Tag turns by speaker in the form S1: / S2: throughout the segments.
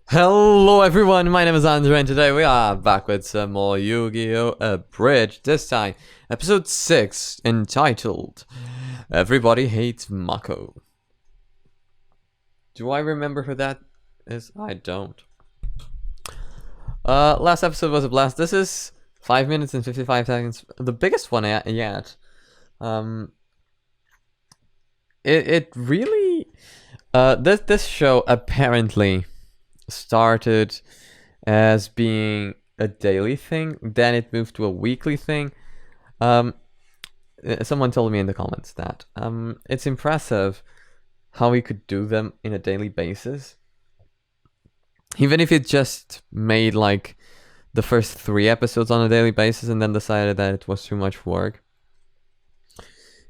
S1: Hello everyone, my name is Andrew and today we are back with some more Yu-Gi-Oh! Abridged, this time episode 6 entitled Everybody Hates Mako. Do I remember who that is? I don't. Last episode was a blast. This is 5 minutes and 55 seconds, the biggest one yet. It really, this show apparently started as being a daily thing, then it moved to a weekly thing. Someone told me in the comments that it's impressive how we could do them in a daily basis, even if it just made like the first 3 episodes on a daily basis and then decided that it was too much work.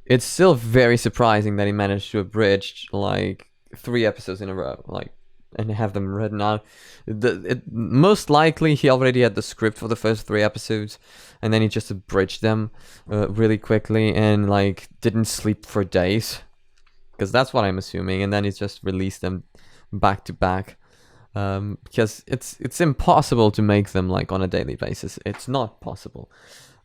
S1: It's still very surprising that he managed to abridge like 3 episodes in a row, like, and have them written out. Most likely he already had the script for the first 3 episodes and then he just abridged them really quickly and like didn't sleep for days, because that's what I'm assuming, and then he just released them back to back, because it's impossible to make them like on a daily basis. It's not possible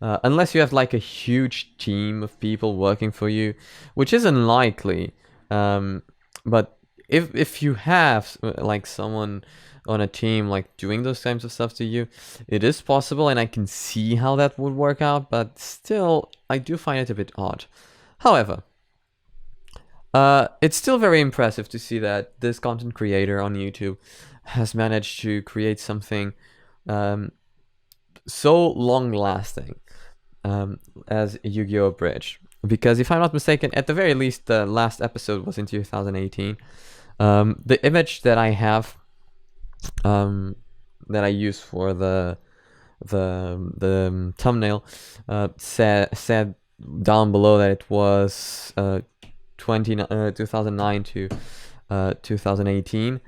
S1: unless you have like a huge team of people working for you, which is unlikely, but if you have like someone on a team like doing those kinds of stuff to you, it is possible, and I can see how that would work out, but still I do find it a bit odd. However, it's still very impressive to see that this content creator on YouTube has managed to create something so long lasting as Yu-Gi-Oh! Abridged. Because if I'm not mistaken, at the very least the last episode was in 2018. The image that I have, that I use for the thumbnail, said down below that it was 2009 to 2018.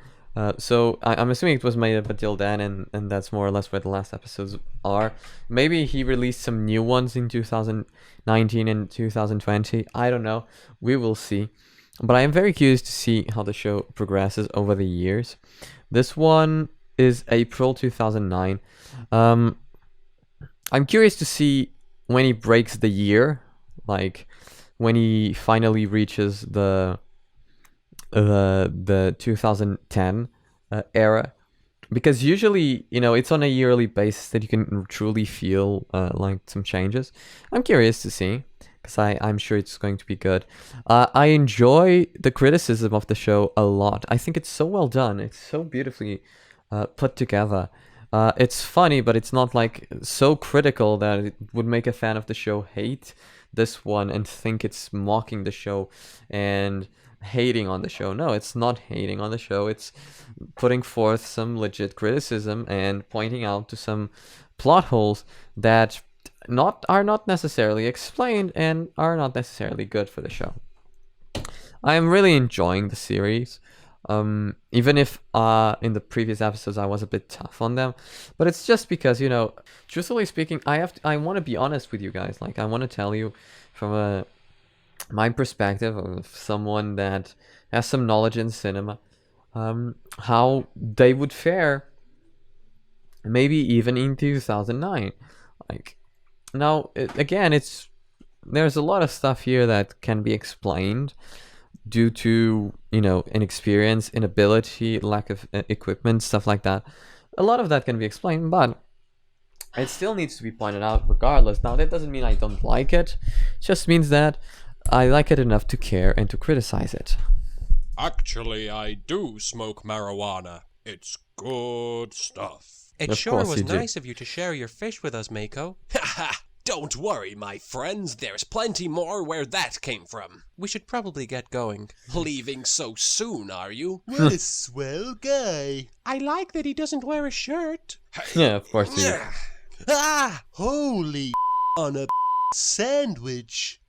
S1: So I'm assuming it was made up until then, and that's more or less where the last episodes are. Maybe he released some new ones in 2019 and 2020. I don't know. We will see. But I am very curious to see how the show progresses over the years. This one is April 2009. I'm curious to see when he breaks the year, like when he finally reaches the 2010 era, because usually, you know, it's on a yearly basis that you can truly feel like some changes. I'm curious to see, because I'm sure it's going to be good. I enjoy the criticism of the show a lot. I think it's so well done. It's so beautifully put together. It's funny, but it's not like so critical that it would make a fan of the show hate this one and think it's mocking the show and hating on the show. No, it's not hating on the show. It's putting forth some legit criticism and pointing out to some plot holes that are not necessarily explained and are not necessarily good for the show. I am really enjoying the series, even if in the previous episodes I was a bit tough on them, but it's just because, you know, truthfully speaking, I want to be honest with you guys. Like, I want to tell you from my perspective of someone that has some knowledge in cinema, how they would fare maybe even in 2009. Like, now, again, there's a lot of stuff here that can be explained due to, you know, inexperience, inability, lack of equipment, stuff like that. A lot of that can be explained, but it still needs to be pointed out regardless. Now, that doesn't mean I don't like it. It just means that I like it enough to care and to criticize it.
S2: Actually, I do smoke marijuana. It's good stuff.
S3: It
S1: Of
S3: sure
S1: course
S3: was
S1: you do.
S3: nice of you to share your fish with us, Mako.
S2: Haha! Don't worry, my friends. There's plenty more where that came from.
S3: We should probably get going.
S2: Leaving so soon, are you?
S4: What a swell guy.
S3: I like that he doesn't wear a shirt.
S1: Yeah, of course you do.
S2: Ah!
S4: Holy on a sandwich.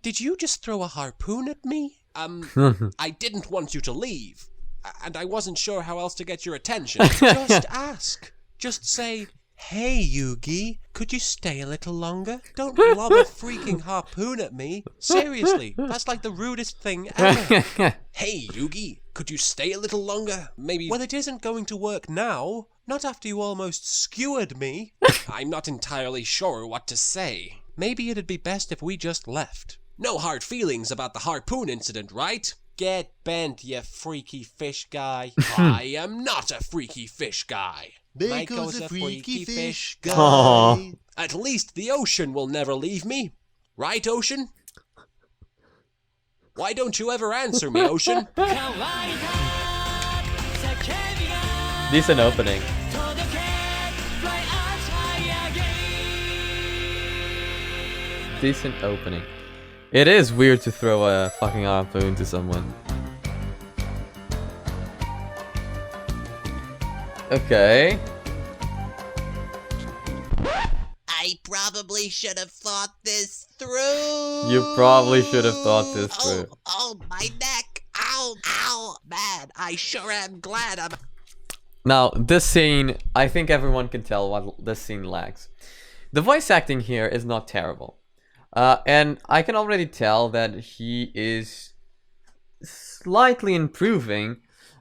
S3: Did you just throw a harpoon at me?
S2: I didn't want you to leave. And I wasn't sure how else to get your attention.
S3: Just ask. Just say, "Hey, Yugi, could you stay a little longer? Don't lob a freaking harpoon at me. Seriously, that's like the rudest thing ever."
S2: Hey, Yugi, Could you stay a little longer? Maybe...
S3: Well, it isn't going to work now. Not after you almost skewered me.
S2: I'm not entirely sure what to say.
S3: Maybe it'd be best if we just left.
S2: No hard feelings about the harpoon incident, right?
S3: Get bent, you freaky fish guy.
S2: I am not a freaky fish guy.
S4: Mako's a freaky fish guy.
S1: Aw.
S2: At least the ocean will never leave me. Right, Ocean? Why don't you ever answer me, Ocean?
S1: Decent opening. Decent opening. It is weird to throw a fucking harpoon to someone. Okay.
S5: I probably should have thought this through.
S1: You probably should have thought this through.
S5: Oh, my neck. Ow, ow. Man, I sure am glad I'm...
S1: Now, this scene, I think everyone can tell what this scene lacks. The voice acting here is not terrible. And I can already tell that he is slightly improving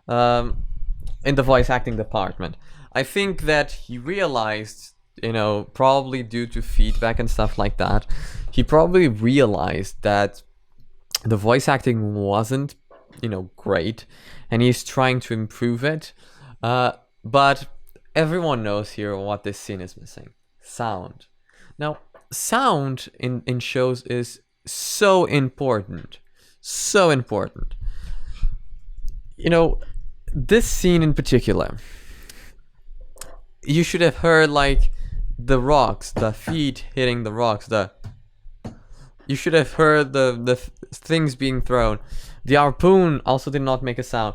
S1: in the voice acting department. I think that he realized, you know, probably due to feedback and stuff like that, he probably realized that the voice acting wasn't, you know, great, and he's trying to improve it. But everyone knows here what this scene is missing: sound. Now, sound in shows is so important. So important. You know, this scene in particular, you should have heard like the rocks, the feet hitting the rocks, you should have heard the things being thrown. The harpoon also did not make a sound.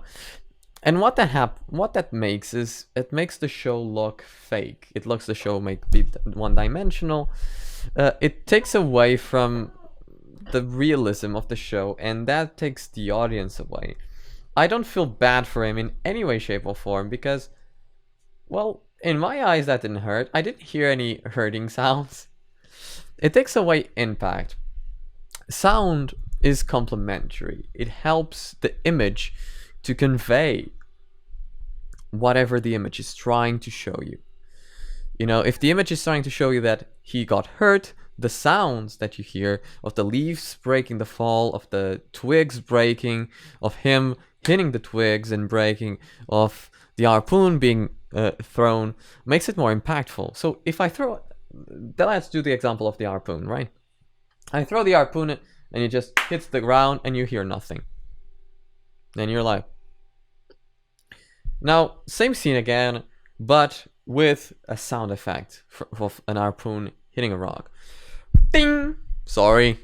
S1: And what that makes is, it makes the show look fake. It looks the show be one-dimensional. It takes away from the realism of the show, and that takes the audience away. I don't feel bad for him in any way, shape, or form, because, well, in my eyes that didn't hurt. I didn't hear any hurting sounds. It takes away impact. Sound is complementary. It helps the image to convey whatever the image is trying to show you. You know, if the image is trying to show you that he got hurt, the sounds that you hear of the leaves breaking, the fall of the twigs breaking, of him hitting the twigs and breaking, of the harpoon being thrown, makes it more impactful. So if I throw, let's do the example of the harpoon, right? I throw the harpoon and it just hits the ground and you hear nothing. And you're like, now, same scene again, but with a sound effect of an harpoon hitting a rock. Ding! Sorry.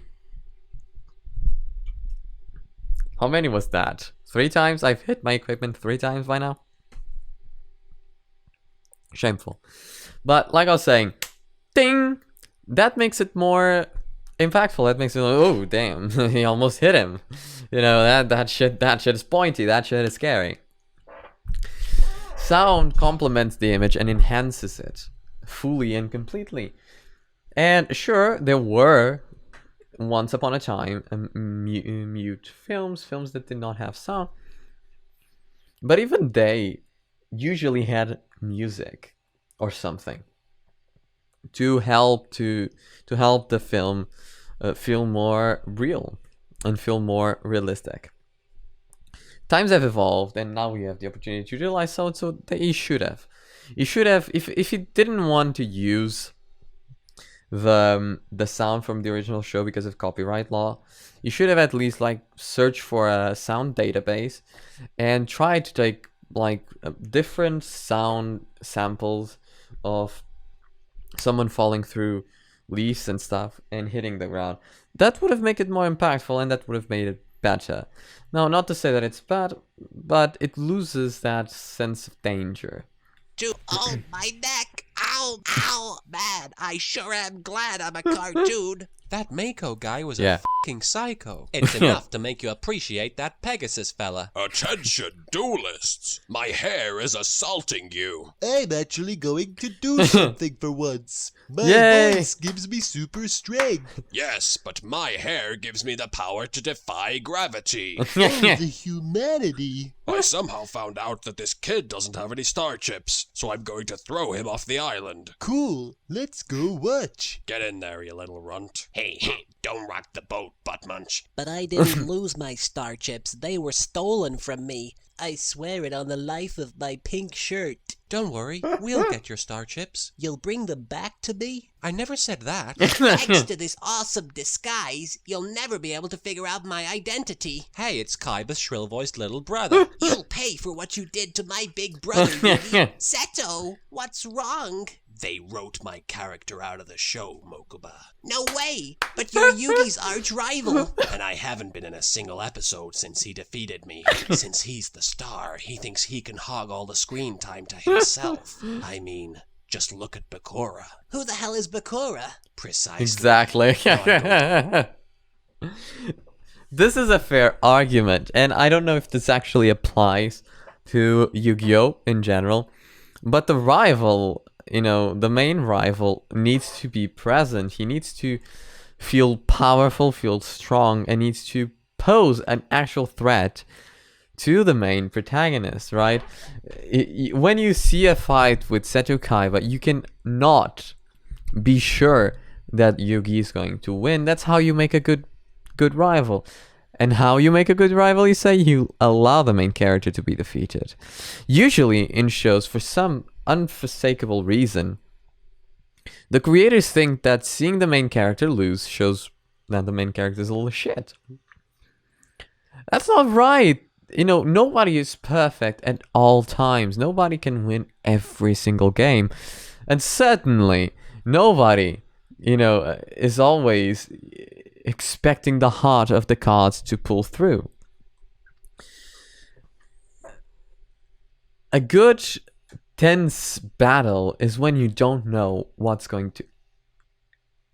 S1: How many was that? 3 times? I've hit my equipment 3 times by now. Shameful. But like I was saying, ding! That makes it more impactful. That makes it like, oh damn, he almost hit him. You know, that shit is pointy, that shit is scary. Sound complements the image and enhances it fully and completely. And sure, there were once upon a time mute films that did not have sound, but even they usually had music or something to help the film feel more real and feel more realistic. Times have evolved, and now we have the opportunity to realize so that he should have. If he didn't want to use the sound from the original show because of copyright law, you should have at least like searched for a sound database and tried to take like different sound samples of someone falling through leaves and stuff and hitting the ground. That would have made it more impactful, and that would have made it better. Now, not to say that it's bad, but it loses that sense of danger.
S5: Oh, my neck. Ow, ow. Man, I sure am glad I'm a cartoon.
S3: That Mako guy was
S1: Yeah.
S3: a f***ing psycho. It's enough to make you appreciate that Pegasus fella.
S2: Attention, duelists! My hair is assaulting you.
S4: I'm actually going to do something for once. My
S1: Yay.
S4: voice gives me super strength.
S2: Yes, but my hair gives me the power to defy gravity.
S4: Oh, the humanity.
S2: I somehow found out that this kid doesn't have any star chips, so I'm going to throw him off the island.
S4: Cool. Let's go watch.
S2: Get in there, you little runt.
S5: Hey,
S2: Don't rock the boat, butt munch.
S5: but I didn't lose my star chips. They were stolen from me. I swear it on the life of my pink shirt.
S3: Don't worry, we'll get your star chips.
S5: You'll bring them back to me?
S3: I never said that.
S5: Thanks to this awesome disguise, you'll never be able to figure out my identity.
S3: Hey, it's Kaiba's shrill-voiced little brother.
S5: You'll pay for what you did to my big brother, Yugi. Seto, what's wrong?
S2: They wrote my character out of the show, Mokuba.
S5: No way! But you're Yugi's arch rival.
S2: And I haven't been in a single episode since he defeated me. Since he's the star, he thinks he can hog all the screen time to himself. I mean, just look at Bakura.
S5: Who the hell is Bakura?
S2: Precisely.
S1: Exactly. This is a fair argument, and I don't know if this actually applies to Yu-Gi-Oh in general, but the rival, you know, the main rival needs to be present. He needs to feel powerful, feel strong, and needs to pose an actual threat to the main protagonist, right? When you see a fight with Seto Kaiba, you can not be sure that Yugi is going to win. That's how you make a good rival. And how you make a good rival, you say you allow the main character to be defeated. Usually in shows, for some unforsakable reason, the creators think that seeing the main character lose shows that the main character is a little shit. That's not right. You know, nobody is perfect at all times. Nobody can win every single game. And certainly, nobody, you know, is always expecting the heart of the cards to pull through. A good tense battle is when you don't know what's going to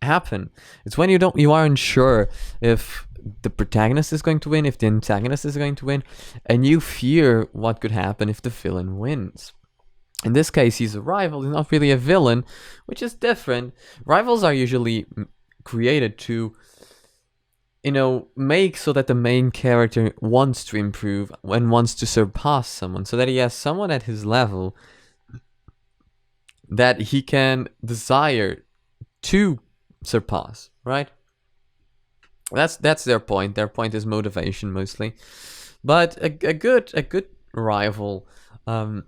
S1: happen. It's when you are unsure if the protagonist is going to win, if the antagonist is going to win, and you fear what could happen if the villain wins. In this case, he's a rival, he's not really a villain, which is different. Rivals are usually created to, you know, make so that the main character wants to improve and wants to surpass someone, so that he has someone at his level that he can desire to surpass, right? That's their point. Their point is motivation mostly. But a good rival, and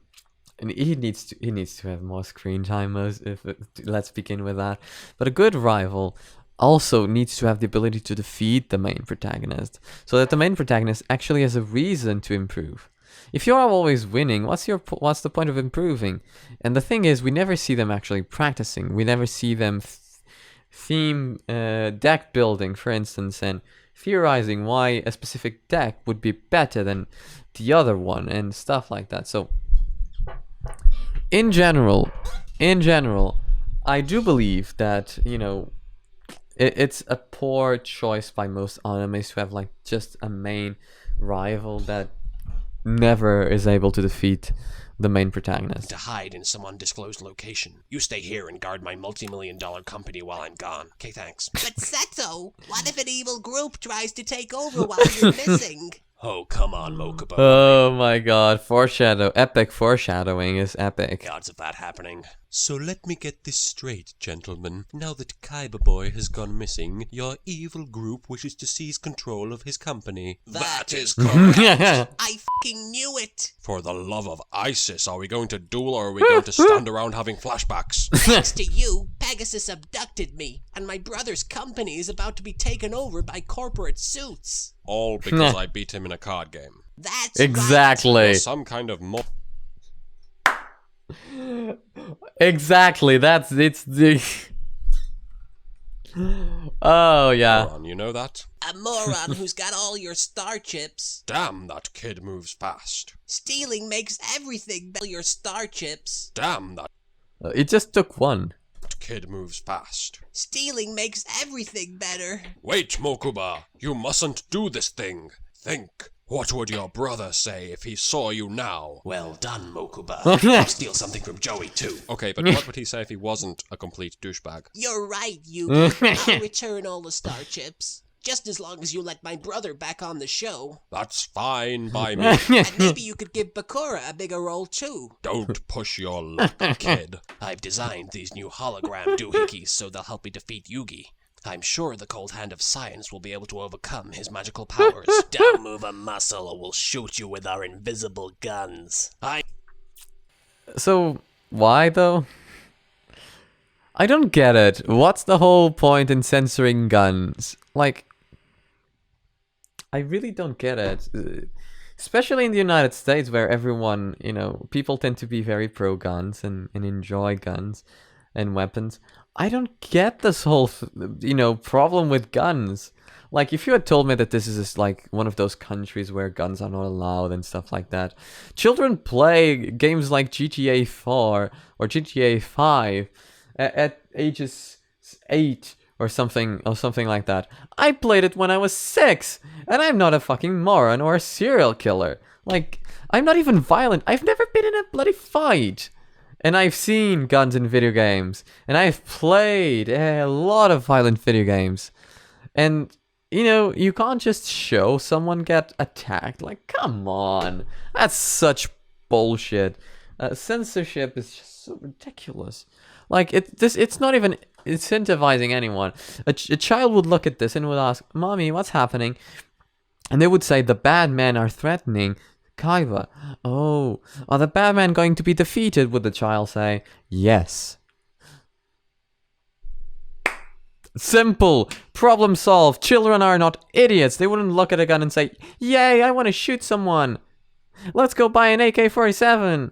S1: he needs to have more screen time. Let's begin with that. But a good rival also needs to have the ability to defeat the main protagonist, so that the main protagonist actually has a reason to improve. If you're always winning, what's the point of improving? And the thing is, we never see them actually practicing. We never see them deck building, for instance, and theorizing why a specific deck would be better than the other one and stuff like that. So in general, I do believe that, you know, it's a poor choice by most animes to have like just a main rival that never is able to defeat the main protagonist.
S2: To hide in some undisclosed location. You stay here and guard my multi-million-dollar company while I'm gone. Okay, thanks.
S5: But Seto, what if an evil group tries to take over while you're missing?
S2: Oh, come on, Mokuba.
S1: Oh my god, epic foreshadowing is epic.
S2: Odds of that happening.
S3: So let me get this straight, gentlemen. Now that Kaiba Boy has gone missing, your evil group wishes to seize control of his company.
S2: That is correct.
S5: I fucking knew it!
S2: For the love of Isis, are we going to duel or are we going to stand around having flashbacks?
S5: Thanks to you, Pegasus abducted me, and my brother's company is about to be taken over by corporate suits.
S2: All because I beat him in a card game.
S5: That's
S1: Exactly.
S2: Some kind of
S1: Exactly. It's the. Oh yeah.
S2: moron, you know that?
S5: right. A moron who's got all your star chips.
S2: Damn, that kid moves fast.
S5: Stealing makes everything your star chips.
S2: Damn, that
S1: It just took one.
S3: That kid moves fast.
S5: Stealing makes everything better.
S3: Wait, Mokuba. You mustn't do this thing. Think. What would your brother say if he saw you now?
S2: Well done, Mokuba. I'll steal something from Joey, too.
S3: Okay, but what would he say if he wasn't a complete douchebag?
S5: You're right, Yugi. I'll return all the star chips. Just as long as you let my brother back on the show.
S3: That's fine by me.
S5: And maybe you could give Bakura a bigger role too.
S3: Don't push your luck, kid.
S2: I've designed these new hologram doohickeys so they'll help me defeat Yugi. I'm sure the cold hand of science will be able to overcome his magical powers. Don't move a muscle or we'll shoot you with our invisible guns.
S1: So, why though? I don't get it. What's the whole point in censoring guns? Like, I really don't get it. Especially in the United States where everyone, you know, people tend to be very pro guns and enjoy guns and weapons. I don't get this whole, you know, problem with guns. Like, if you had told me that this is like one of those countries where guns are not allowed and stuff like that. Children play games like GTA 4 or GTA 5 at ages 8 or something like that. I played it when I was 6, and I'm not a fucking moron or a serial killer. Like, I'm not even violent. I've never been in a bloody fight. And I've seen guns in video games, and I've played a lot of violent video games. And, you know, you can't just show someone get attacked. Like, come on. That's such bullshit. Censorship is just so ridiculous. Like, it's not even incentivizing anyone. A child would look at this and would ask, Mommy, what's happening? And they would say, the bad men are threatening Kaiba. Oh, are the bad men going to be defeated? Would the child say, yes. Simple. Problem solved. Children are not idiots. They wouldn't look at a gun and say, yay, I want to shoot someone. Let's go buy an AK-47.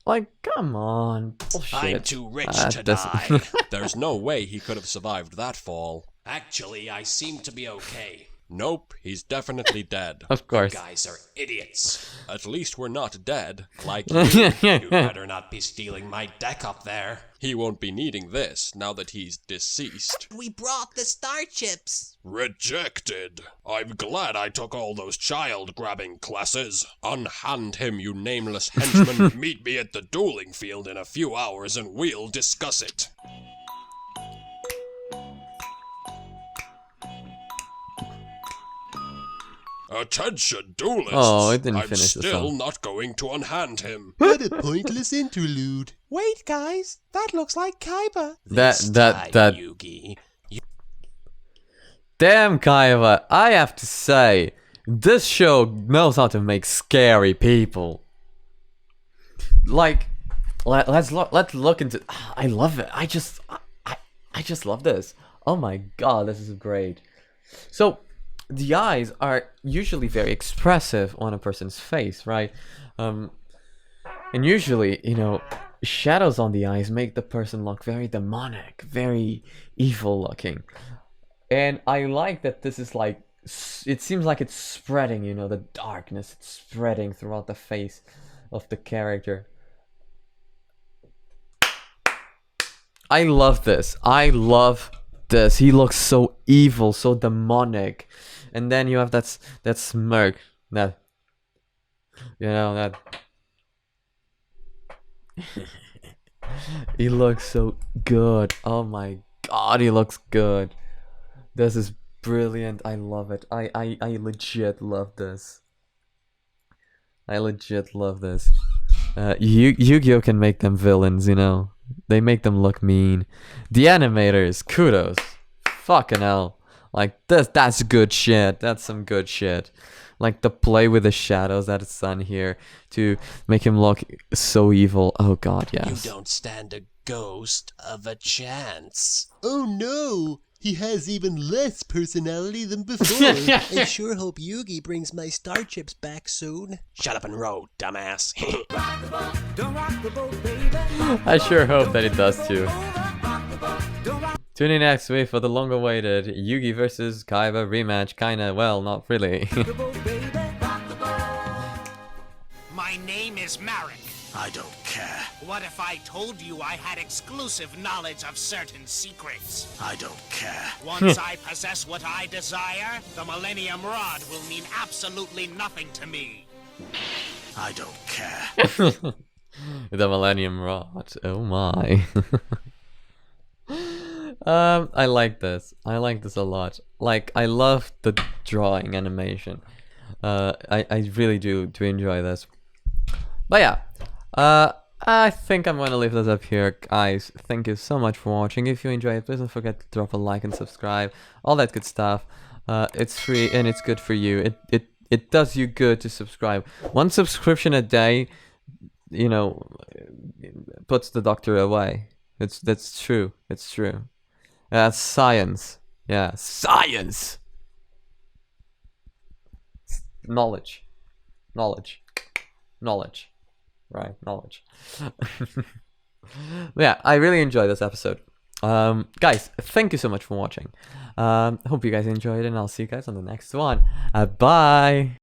S1: Like, come on. Bullshit.
S2: I'm too rich to die.
S3: There's no way he could have survived that fall.
S2: Actually, I seem to be okay.
S3: Nope, he's definitely dead.
S1: Of course.
S2: You guys are idiots.
S3: At least we're not dead, like you.
S2: You better not be stealing my deck up there.
S3: He won't be needing this now that he's deceased.
S5: We brought the star chips.
S3: Rejected. I'm glad I took all those child-grabbing classes. Unhand him, you nameless henchman. Meet me at the dueling field in a few hours and we'll discuss it. Attention, duelists!
S1: Oh, it didn't
S3: I'm
S1: finish the
S3: still
S1: song.
S3: not going to unhand him.
S4: What a pointless interlude.
S5: Wait, guys. That looks like Kaiba.
S1: That
S2: Yugi.
S1: Damn, Kaiba, I have to say, this show knows how to make scary people. Like, let's look into. I love it. I just love this. Oh my god, this is great. So, the eyes are usually very expressive on a person's face, right? And usually, you know, shadows on the eyes make the person look very demonic, very evil looking. And I like that this is like, it seems like it's spreading, you know, the darkness, it's spreading throughout the face of the character. I love this. I love this. He looks so evil, so demonic. And then you have that smirk, that, you know, that. He looks so good. Oh my god, he looks good. This is brilliant. I love it. I legit love this. I legit love this. Yu-Gi-Oh can make them villains, you know. They make them look mean. The animators, kudos. Fucking hell. Like, that's good shit. That's some good shit. Like, the play with the shadows that it's done here to make him look so evil. Oh god, yes.
S2: You don't stand a ghost of a chance.
S4: Oh no! He has even less personality than before.
S5: I sure hope Yugi brings my star chips back soon.
S2: Shut up and roll, dumbass.
S1: I sure hope that it does too. Tune in next week for the long-awaited Yugi vs. Kaiba rematch. Kinda, well, not really.
S6: My name is Marek. I don't care.
S7: What if I told you I had exclusive knowledge of certain secrets?
S6: I don't care.
S7: Once I possess what I desire, the Millennium Rod will mean absolutely nothing to me.
S6: I don't care.
S1: The Millennium Rod. Oh my. I like this. I like this a lot. Like, I love the drawing animation. I really do enjoy this. But yeah, I think I'm gonna leave this up here, guys. Thank you so much for watching. If you enjoyed it, please don't forget to drop a like and subscribe. All that good stuff. It's free and it's good for you. It does you good to subscribe. One subscription a day, you know, puts the doctor away. That's true. It's true. That's science. Yeah, science. Knowledge. Right, knowledge. Yeah, I really enjoyed this episode. Guys, thank you so much for watching. Hope you guys enjoyed it, and I'll see you guys on the next one. Bye.